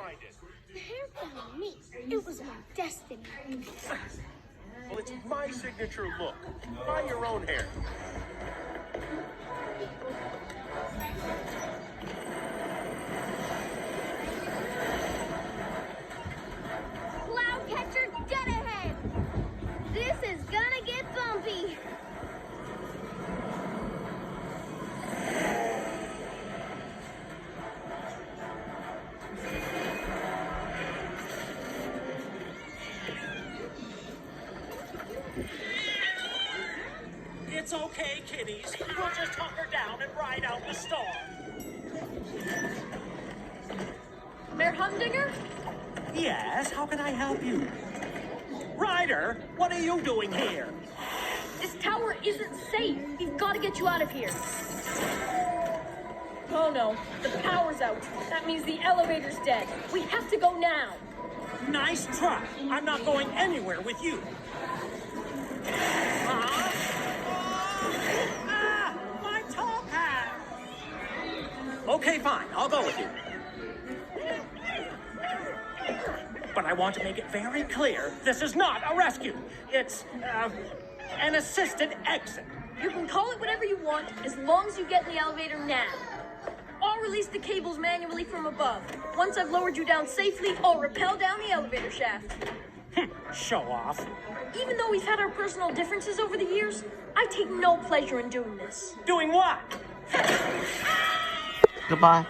find it. The hair found me. It was my destiny. Well, it's my signature look. Try your own hair. Cloud catcher dead ahead. This is gonna get bumpy. It's okay, kiddies. We'll just hunker down and ride out the storm. Mayor Humdinger? Yes, how can I help you? Ryder, what are you doing here? This tower isn't safe. We've got to get you out of here. Oh no, the power's out. That means the elevator's dead. We have to go now. Nice try. I'm not going anywhere with you. Huh? Ah, my top hat! Okay, fine. I'll go with you. But I want to make it very clear, this is not a rescue. It's, an assisted exit. You can call it whatever you want as long as you get in the elevator now. I'll release the cables manually from above. Once I've lowered you down safely, I'll rappel down the elevator shaft. Show off. Even though we've had our personal differences over the years, I take no pleasure in doing this. Doing what? Goodbye.